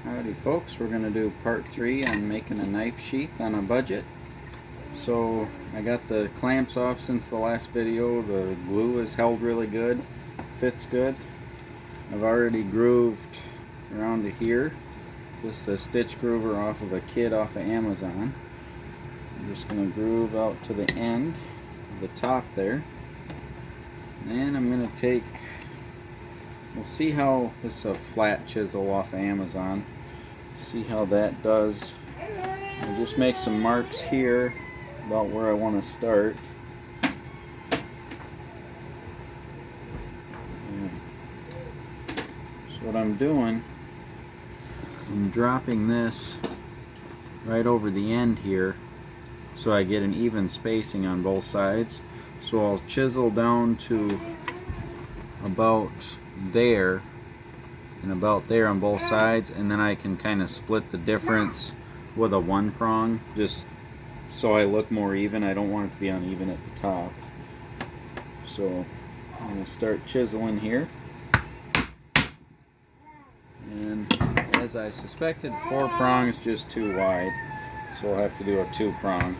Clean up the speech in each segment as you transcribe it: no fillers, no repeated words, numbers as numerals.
Howdy folks, we're going to do part 3 on making a knife sheath on a budget. So I got the clamps off since the last video. The glue is held really good, fits good. I've already grooved around to here. This is a stitch groover off of a kit off of Amazon. I'm just going to groove out to the end of the top there. And I'm going to take, we'll see how, this is a flat chisel off of Amazon. See how that does. I'll just make some marks here about where I want to start. So what I'm doing, I'm dropping this right over the end here so I get an even spacing on both sides. So I'll chisel down to about there and about there on both sides, and then I can kind of split the difference with a one prong just so I look more even. I don't want it to be uneven at the top. So I'm going to start chiseling here, and as I suspected, 4 prong is just too wide, so I'll have to do a 2 prong.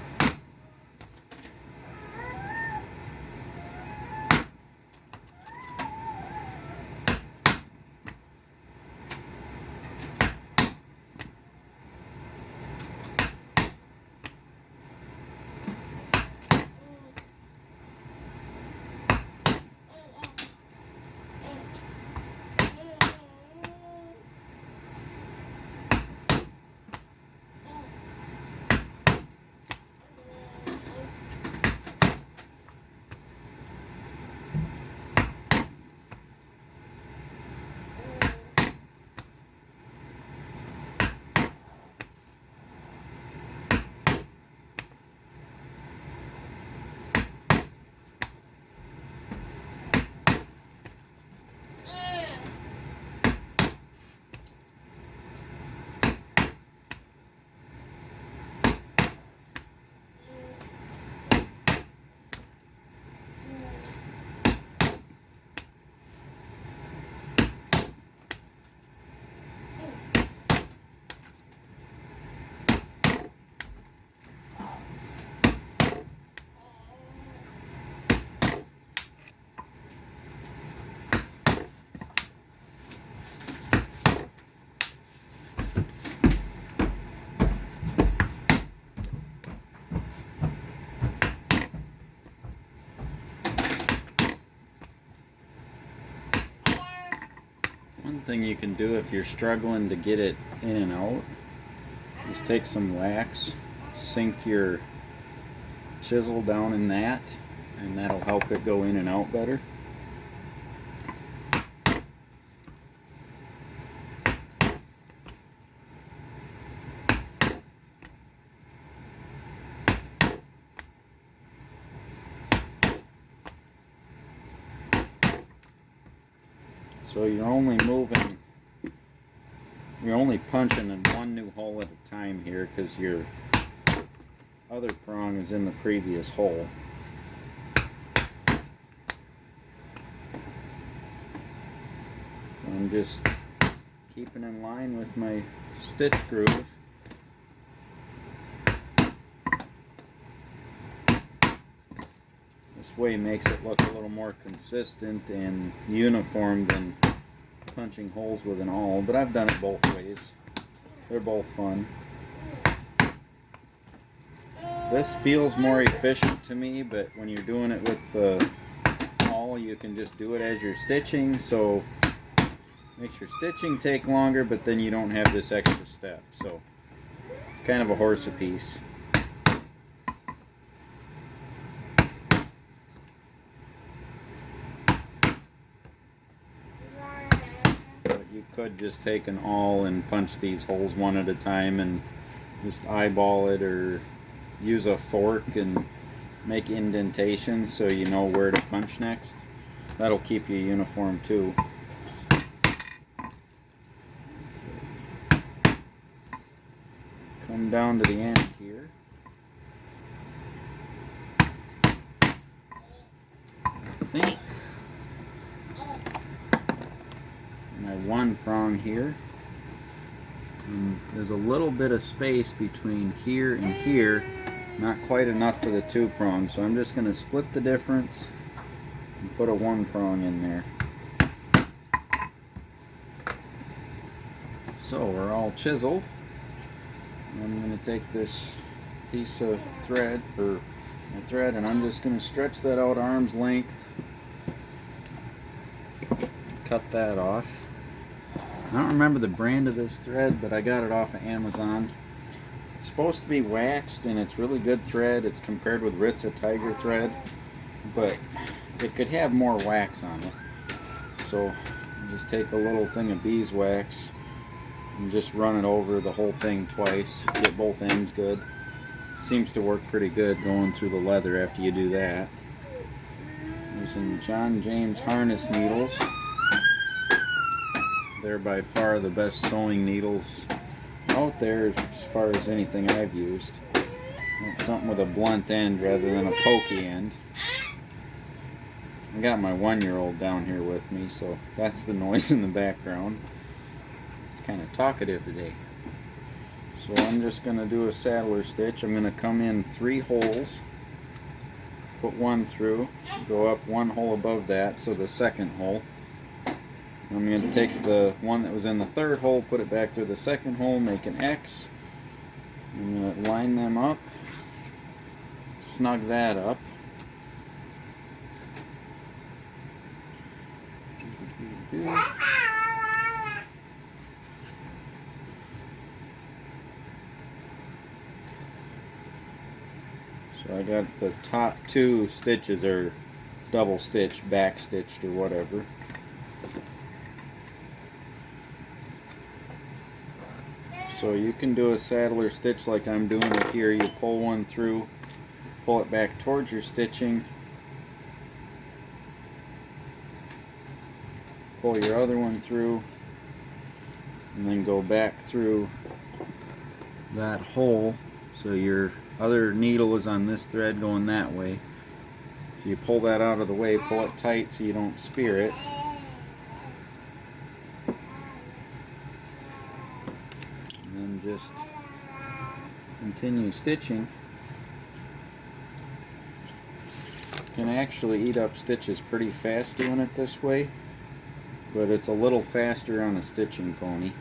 One thing you can do if you're struggling to get it in and out is take some wax, sink your chisel down in that, and that'll help it go in and out better. So you're only punching in one new hole at a time here because your other prong is in the previous hole. So I'm just keeping in line with my stitch groove. This way makes it look a little more consistent and uniform than punching holes with an awl, but I've done it both ways. They're both fun. This feels more efficient to me, but when you're doing it with the awl, you can just do it as you're stitching, so it makes your stitching take longer, but then you don't have this extra step. So it's kind of a horse apiece. You could just take an awl and punch these holes one at a time and just eyeball it, or use a fork and make indentations so you know where to punch next. That'll keep you uniform too. Come down to the end here. I think my one prong here. And there's a little bit of space between here and here, not quite enough for the 2 prong, so I'm just going to split the difference and put a 1 prong in there. So we're all chiseled. I'm going to take this piece of thread, and I'm just going to stretch that out arm's length, cut that off. I don't remember the brand of this thread, but I got it off of Amazon. It's supposed to be waxed, and it's really good thread. It's compared with Ritza Tiger thread, but it could have more wax on it. So just take a little thing of beeswax and just run it over the whole thing twice, get both ends good. Seems to work pretty good going through the leather after you do that. Using John James harness needles. They're by far the best sewing needles out there as far as anything I've used. It's something with a blunt end rather than a pokey end. I got my 1-year-old down here with me, so that's the noise in the background. It's kind of talkative today. So I'm just going to do a saddler stitch. I'm going to come in 3 holes, put 1 through, go up 1 hole above that, so the 2nd hole. I'm going to take the one that was in the 3rd hole, put it back through the 2nd hole, make an X. I'm going to line them up, snug that up. So I got the top 2 stitches are double stitched, back stitched or whatever. So you can do a saddler stitch like I'm doing it here. You pull 1 through, pull it back towards your stitching, pull your other one through, and then go back through that hole. So your other needle is on this thread going that way. So you pull that out of the way, pull it tight so you don't spear it. And then just continue stitching. You can actually eat up stitches pretty fast doing it this way, but it's a little faster on a stitching pony.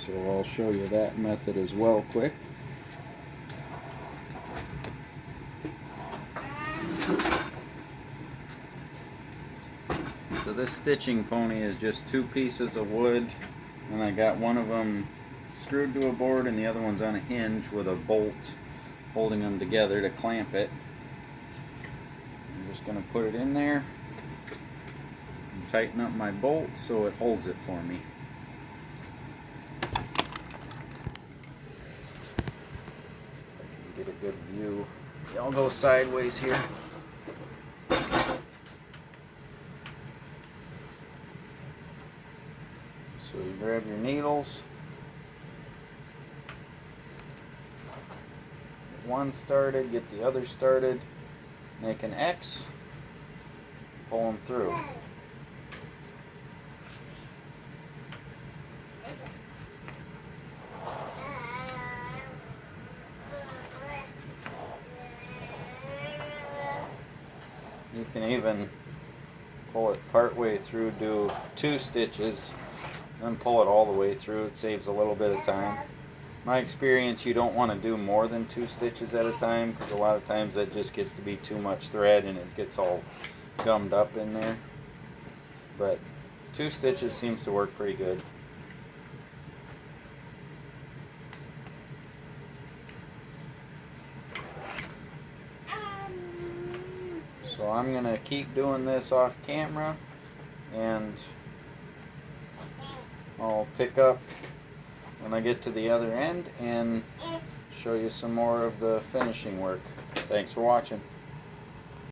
So I'll show you that method as well quick. So this stitching pony is just 2 pieces of wood, and I got one of them screwed to a board and the other one's on a hinge with a bolt holding them together to clamp it. I'm just going to put it in there and tighten up my bolt so it holds it for me. Get a good view. I'll go sideways here. So you grab your needles, get one started, get the other started, make an X, pull them through. You can even pull it part way through, do 2 stitches, then pull it all the way through. It saves a little bit of time. My experience, you don't want to do more than 2 stitches at a time, because a lot of times that just gets to be too much thread and it gets all gummed up in there. But 2 stitches seems to work pretty good. So I'm going to keep doing this off camera, and I'll pick up when I get to the other end and show you some more of the finishing work. Thanks for watching.